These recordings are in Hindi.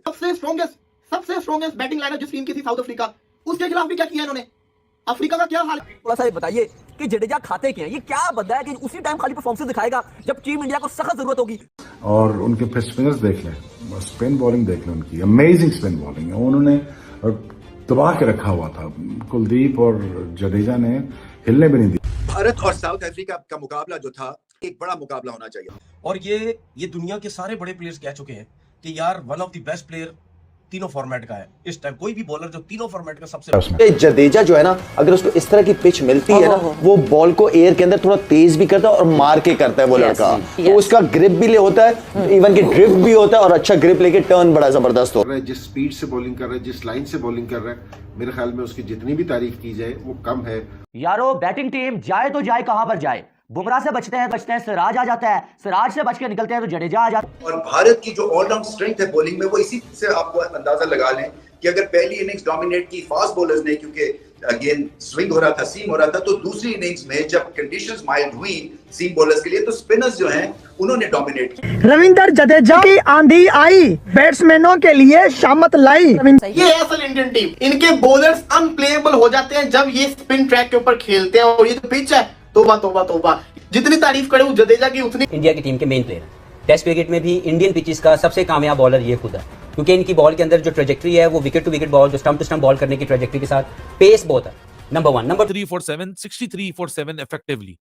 सबसे स्ट्रॉन्गेस्ट बैटिंग लाइनर जिस टीम की थी साउथ अफ्रीका, उसके खिलाफ भी क्या किया इन्होंने? अफ्रीका का क्या हाल है? थोड़ा सा ये बताइए कि जडेजा खाते क्या है? ये क्या बंदा है कि उसी टाइम खाली परफॉर्मेंस दिखाएगा जब टीम इंडिया को सख्त जरूरत होगी। और उनके फिर स्पिनर्स देख लें, स्पिन बॉलिंग देख लें, उनकी अमेजिंग स्पिन बॉलिंग है। उन्होंने दबा के रखा हुआ था, कुलदीप और जडेजा ने हिलने भी नहीं दिया। भारत और साउथ अफ्रीका का मुकाबला जो था, एक बड़ा मुकाबला होना चाहिए। और ये दुनिया के सारे बड़े प्लेयर्स कह चुके हैं कि यार one of the best player तीनों फॉर्मेट का है इस टाइम। कोई भी बॉलर जो तीनों फॉर्मेट का सबसे जडेजा जो है ना, अगर उसको इस तरह की पिच मिलती है ना, वो बॉल को एयर के अंदर थोड़ा तेज भी करता है और मार के करता है वो लड़का। तो उसका ग्रिप भी ले होता है, इवन की ड्रिफ्ट भी होता है, और अच्छा ग्रिप लेके टर्न बड़ा जबरदस्त होता है। जिस स्पीड से बॉलिंग कर रहा है, जिस लाइन से बॉलिंग कर रहा है, मेरे ख्याल में उसकी जितनी भी तारीफ की जाए वो कम है। यारो बैटिंग टीम जाए तो जाए कहां पर जाए? बुमराह से बचते हैं सिराज आ जाता है, सिराज से बच के निकलते हैं तो जडेजा आ जाता है। और भारत की जो ऑलराउंड स्ट्रेंथ है बॉलिंग में, वो इसी से आपको अंदाजा लगा लें कि अगर पहली इनिंग्स डोमिनेट की फास्ट बॉलर्स ने, क्योंकि अगेन स्विंग हो रहा था, सीम हो रहा था, तो दूसरी इनिंग्स में जब कंडीशंस माइल्ड हुई सीम बॉलर्स के लिए, तो स्पिनर्स जो हैं उन्होंने डोमिनेट किया। रविंद्र जडेजा की आंधी आई, बैट्समैनों के लिए शामत लाई। ये असल इंडियन टीम, इनके बॉलर्स अनप्लेएबल हो जाते हैं जब ये स्पिन ट्रैक के ऊपर खेलते हैं। और ये जो पिच है, तोबा तोबा तोबा, जितनी तारीफ करे जडेजा की उतनी। इंडिया की टीम के मेन प्लेयर टेस्ट क्रिकेट में भी इंडियन पिचेस का सबसे कामयाब बॉलर ये खुद है, क्योंकि इनकी बॉल के अंदर जो ट्रेजेक्टरी है वो विकेट टू विकेट बॉल, जो स्टंप टू स्टंप बॉल करने की ट्रेजेक्टरी के साथ पेस बहुत है। Number 1, number 3 for 7 63 for 7 effectively.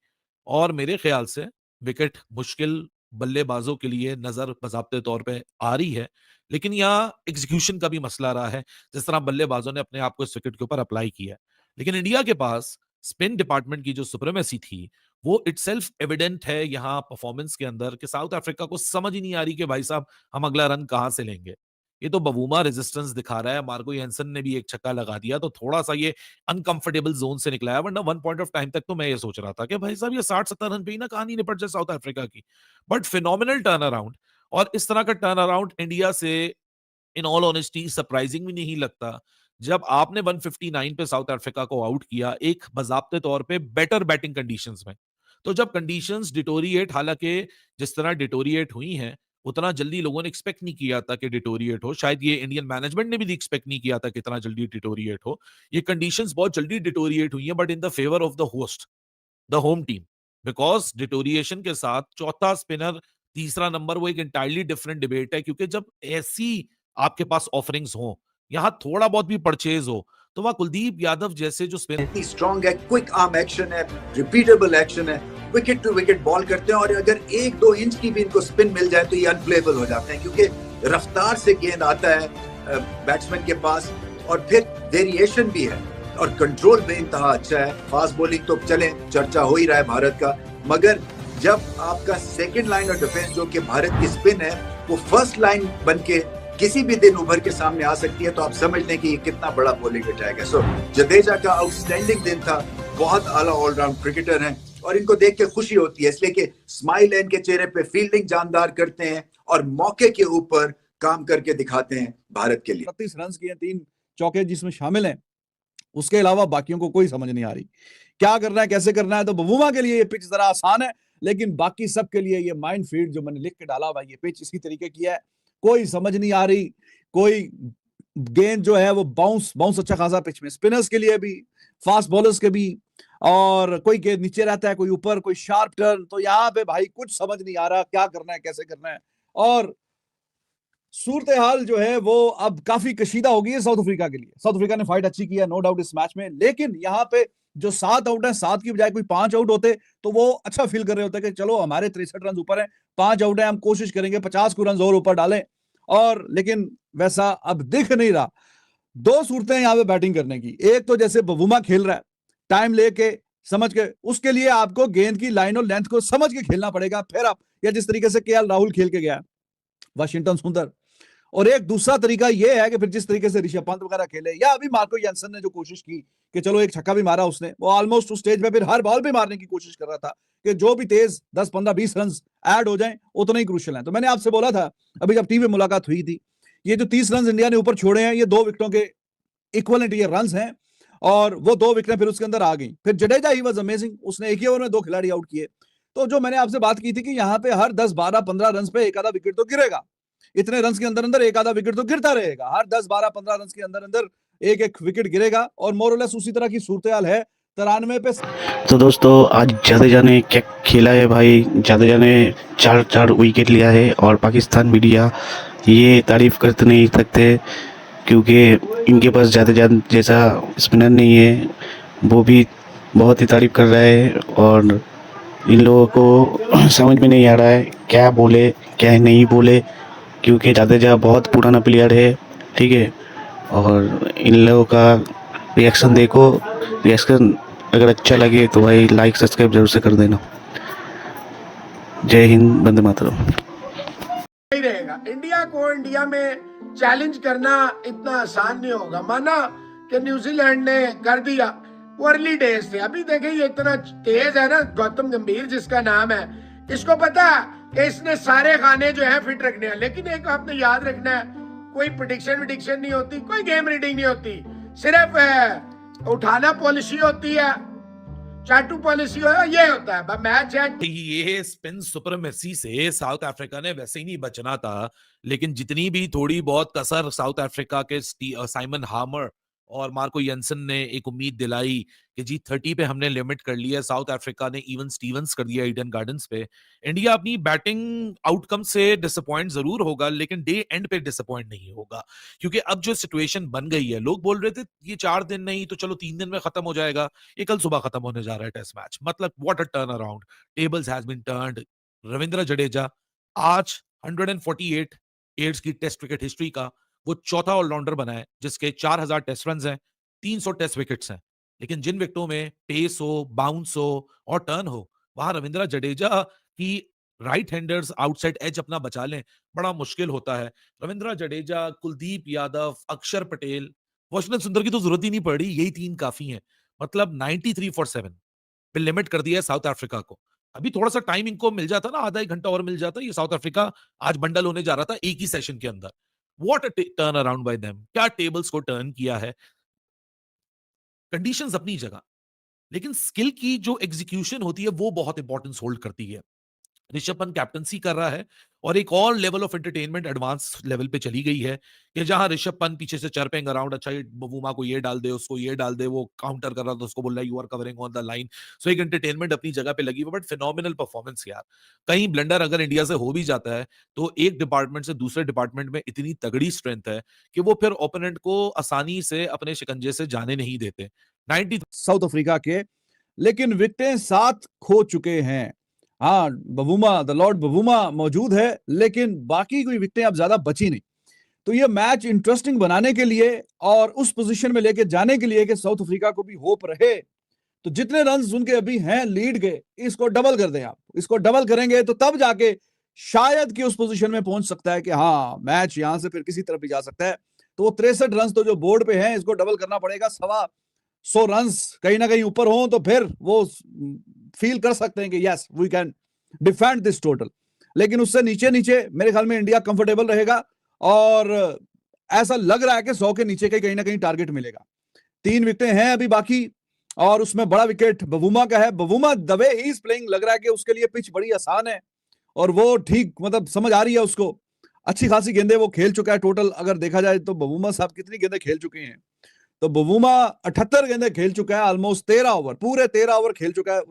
और मेरे ख्याल से विकेट मुश्किल बल्लेबाजों के लिए नजर बजाबते तौर पे आ रही है, लेकिन यहाँ एग्जीक्यूशन का भी मसला रहा है, जिस तरह बल्लेबाजों ने अपने आप को इस विकेट के ऊपर अप्लाई किया। लेकिन इंडिया के पास स्पिन डिपार्टमेंट की जो सुप्रीमेसी थी वो इटसेल्फ एविडेंट है यहाँ परफॉर्मेंस के अंदर, कि साउथ अफ्रीका को समझ ही नहीं आ रही कि भाई साहब हम अगला रन कहां से लेंगे। ये तो बवूमा रेजिस्टेंस दिखा रहा है। मार्को हैंसन ने भी एक छक्का लगा दिया तो थोड़ा सा ये अनकंफर्टेबल जोन से निकला है, वरना वन पॉइंट ऑफ टाइम तक तो मैं ये सोच रहा था कि भाई साहब ये 60-70 रन पे ही ना कहानी निपट जाए साउथ अफ्रीका की। बट फिनोमिनल टर्न अराउंड, और इस तरह का टर्न अराउंड इंडिया से इन ऑल ऑनेस्टी सरप्राइजिंग भी नहीं लगता। जब आपने 159 पे साउथ अफ्रीका को आउट किया एक बजाब्ते तौर पे बेटर बैटिंग कंडीशंस में, तो जब कंडीशंस डिटोरिएट, हालांकि जिस तरह डिटोरिएट हुई हैं उतना जल्दी लोगों ने एक्सपेक्ट नहीं किया था कि डिटोरिएट हो, शायद ये इंडियन मैनेजमेंट ने भी एक्सपेक्ट नहीं किया था कि इतना जल्दी डिटोरिएट हो। ये कंडीशंस बहुत जल्दी डिटोरिएट हुई हैं, but in the favour of the host, the home team, because deterioration के साथ चौथा स्पिनर, तीसरा नंबर, वो एक एंटायरली डिफरेंट डिबेट है। क्योंकि जब ऐसी आपके पास ऑफरिंग्स हो, यहां थोड़ा बहुत भी परचेज हो, तो वहां कुलदीप यादव जैसे जो स्पिनर इतनी स्ट्रॉन्ग है, क्विक आर्म एक्शन है, रिपीटेबल एक्शन है, विकेट टू विकेट बॉल करते हैं, और अगर 1-2 इंच की भी इनको स्पिन मिल जाए तो ये अनप्लेबल हो जाते हैं, क्योंकि रफ्तार से गेंद आता है बैट्समैन के पास, और फिर वेरिएशन भी है, और कंट्रोल में इंतहा अच्छा है। फास्ट बॉलिंग तो चले, चर्चा हो ही रहा है भारत का, मगर जब आपका सेकंड लाइन ऑफ डिफेंस जो कि भारत की स्पिन है, वो फर्स्ट लाइन बन के किसी भी दिन उभर के सामने आ सकती है, तो आप समझ लें कि ये कितना बड़ा बॉलिंग अटैक है। सो जडेजा का आउटस्टैंडिंग दिन था, बहुत आला ऑलराउंड क्रिकेटर हैं, और इनको देख के खुशी होती है, इसलिए कि स्माइल है इनके चेहरे पे, फील्डिंग जानदार करते हैं और मौके के ऊपर काम करके दिखाते हैं भारत के लिए। 36 रन किए, 3 चौके जिसमें शामिल हैं, उसके अलावा बाकियों को कोई समझ नहीं आ रही क्या करना है, कैसे करना है। तो बवूमा के लिए ये पिच जरा आसान है, लेकिन बाकी सब के लिए ये माइंड फील्ड जो मैंने लिख के डाला हुआ, ये पिच इसी तरीके की है, कोई समझ नहीं आ रही। कोई गेंद जो है वो बाउंस अच्छा खासा पिच में, स्पिनर्स के लिए भी, फास्ट बॉलर्स के भी, और कोई गेंद नीचे रहता है, कोई ऊपर, कोई शार्प टर्न। तो यहाँ पे भाई कुछ समझ नहीं आ रहा क्या करना है, कैसे करना है। और सूरत हाल जो है वो अब काफी कशीदा हो गई है साउथ अफ्रीका के लिए। साउथ अफ्रीका ने फाइट अच्छी की है, नो डाउट, इस मैच में, लेकिन यहाँ पे जो 7 आउट है, 7 की बजाय कोई 5 आउट होते तो वो अच्छा फील कर रहे होते कि चलो हमारे 63 रन ऊपर है, 5 आउट है, हम कोशिश करेंगे 50 को रन और ऊपर डालें। और लेकिन वैसा अब दिख नहीं रहा। 2 सूरतें यहाँ पे बैटिंग करने की, एक तो जैसे बवूमा खेल रहा है, टाइम लेके समझ के, उसके लिए आपको गेंद की लाइन और लेंथ को समझ के खेलना पड़ेगा, फिर आप, या जिस तरीके से केएल राहुल खेल के गया वाशिंगटन सुंदर। और एक दूसरा तरीका यह है कि फिर जिस तरीके से ऋषभ पंत वगैरह खेले, या अभी मार्को यानसन ने जो कोशिश की कि चलो एक छक्का भी मारा उसने, वो ऑलमोस्ट उस स्टेज पे फिर हर बॉल भी मारने की कोशिश कर रहा था कि जो भी तेज 10, 15, 20 रन ऐड हो जाएं उतना ही क्रूशियल है। तो मैंने आपसे बोला था अभी जब टीवी में मुलाकात हुई थी, ये जो 30 रन इंडिया ने ऊपर छोड़े हैं, ये 2 विकेटों के इक्वलेंट ये रन हैं, और वो 2 विकेटें फिर उसके अंदर आ गई। फिर जडेजा ही वाज अमेजिंग, उसने एक ही ओवर में 2 खिलाड़ी आउट किए। तो जो मैंने आपसे बात की थी कि यहाँ पे हर 10, 12, 15 रन पे एक आधा विकेट तो गिरेगा, इतने रन के अंदर अंदर एक आधा विकेट तो गिरता रहेगा, हर 10 12 15 रन के अंदर अंदर एक एक विकेट गिरेगा और मोरलेस उसी तरह की सूरत है 93 पे। तो दोस्तों आज जडेजा ने क्या खेला है भाई, जडेजा ने 4 विकेट लिया है और पाकिस्तान मीडिया ये तारीफ करते नहीं सकते क्योंकि इनके पास जडेजा जैसा स्पिनर नहीं है, वो भी बहुत ही तारीफ कर रहा है और इन लोगों को समझ में नहीं आ रहा है क्या बोले क्या नहीं बोले, क्योंकि जडेजा बहुत पुराना प्लेयर है, ठीक है। और इन लोगों का रिएक्शन देखो, रिएक्शन अगर अच्छा लगे तो भाई लाइक सब्सक्राइब जरूर से कर देना। जय हिंद, वंदे मातरम। नहीं रहेगा। इंडिया को इंडिया में चैलेंज करना इतना आसान नहीं होगा। माना कि न्यूजीलैंड ने कर दिया, वो अर्ली डेज थे। अभी देखें ये इतना तेज है ना गौतम गंभीर जिसका नाम है, इसको पता है कि इसने सारे खाने जो है फिट रखने हैं। लेकिन एक आपने याद रखना है, कोई प्रेडिक्शन विडिक्शन नहीं होती, कोई गेम रीडिंग नहीं होती, सिर्फ उठाना पॉलिसी होती है, चाटू पॉलिसी हो, ये होता है मैच है। ये स्पिन सुपरमेसी से साउथ अफ्रीका ने वैसे ही नहीं बचना था, लेकिन जितनी भी थोड़ी बहुत कसर साउथ अफ्रीका के साइमन हार्मर और मार्को यंसन ने एक उम्मीद दिलाई कि जी 30 पे हमने लिमिट कर लिया। साउथ अफ्रीका ने इवन स्टीवंस कर दिया ईडन गार्डन्स पे। इंडिया अपनी बैटिंग आउटकम से डिसअपॉइंट जरूर होगा, लेकिन डे एंड पे डिसअपॉइंट नहीं होगा, क्योंकि अब जो सिचुएशन बन गई है, लोग बोल रहे थे ये 4 दिन नहीं तो चलो 3 दिन में खत्म हो जाएगा, ये कल सुबह खत्म होने जा रहा है टेस्ट मैच। मतलब what a turn around, tables has been turned. Ravindra Jadeja आज 148 एड्स की टेस्ट विकेट हिस्ट्री का वो चौथा ऑलराउंडर बना है जिसके 4000 टेस्ट रन हैं, 300 टेस्ट विकेट्स हैं। लेकिन जिन विकेटों में पेस हो, बाउंस हो और टर्न हो, वहां रविंद्र जडेजा की राइट हैंडर्स आउटसाइड एज अपना बचा लें, बड़ा मुश्किल होता है। रविंद्र जडेजा, कुलदीप यादव, अक्षर पटेल, वॉशिंगटन सुंदर की तो जरूरत ही नहीं पड़ी, यही 3 काफी हैं। मतलब 93 फॉर 7 पे लिमिट कर दिया है साउथ अफ्रीका को। अभी थोड़ा सा टाइम इनको मिल जाता ना, आधा 1 घंटा और मिल जाता, ये साउथ अफ्रीका आज बंडल होने जा रहा था एक ही सेशन के अंदर। What a turn around bye them, क्या टेबल्स को टर्न किया है। कंडीशंस अपनी जगह, लेकिन स्किल की जो एग्जीक्यूशन होती है वो बहुत इंपॉर्टेंस होल्ड करती है। ऋषभ पंत कैप्टनसी कर रहा है और एक और level of entertainment advance level पे चली गई है कि जहां ऋषभ पंत पीछे से चर्पिंग अराउंड, अच्छा ये बवूमा को ये डाल दे, उसको ये डाल दे, वो काउंटर कर रहा था, उसको बोल रहा है you are covering on the line. So एक एंटरटेनमेंट अपनी जगह पे लगी हुई, बट फिनोमिनल परफॉर्मेंस यार। कहीं ब्लंडर अगर इंडिया से हो भी जाता है तो एक डिपार्टमेंट से दूसरे डिपार्टमेंट में इतनी तगड़ी स्ट्रेंथ है कि वो फिर ओपोनेंट को आसानी से अपने शिकंजे से जाने नहीं देते। 90 साउथ अफ्रीका के, लेकिन विकेटें 7 खो चुके हैं। हाँ, बवूमा, द लॉर्ड बवूमा मौजूद है, लेकिन बाकी कोई विकेटें अब ज्यादा बची नहीं। तो ये मैच इंटरेस्टिंग बनाने के लिए और उस पोजीशन में लेके जाने के लिए कि साउथ अफ्रीका को भी होप रहे, तो जितने रन्स उनके अभी हैं लीड के, इसको डबल कर दें आप। इसको डबल करेंगे तो तब जाके शायद कि उस पोजीशन में पहुंच सकता है कि हाँ मैच यहां से फिर किसी तरफ भी जा सकता है। तो वो 63 रन तो जो बोर्ड पे हैं, इसको डबल करना पड़ेगा। 125 रन्स कहीं ना कहीं ऊपर हो तो फिर वो फील कर सकते हैं कि yes we can defend this total. लेकिन उससे नीचे नीचे मेरे ख्याल में इंडिया कंफर्टेबल रहेगा और ऐसा लग रहा है कि 100 के नीचे कहीं ना कहीं टारगेट मिलेगा। 3 विकेटें हैं अभी बाकी और उसमें बड़ा विकेट बवूमा का है। Bavuma the way he is playing लग रहा है कि उसके लिए पिच बड़ी आसान है और वो ठीक मतलब समझ आ रही है उसको। अच्छी खासी गेंदें वो खेल चुका है। टोटल अगर देखा जाए तो बवूमा साहब कितनी गेंदें खेल चुके हैं, तो बवूमा 78 गेंदें खेल चुका है, ऑलमोस्ट 13 ओवर, पूरे 13 ओवर खेल चुका है।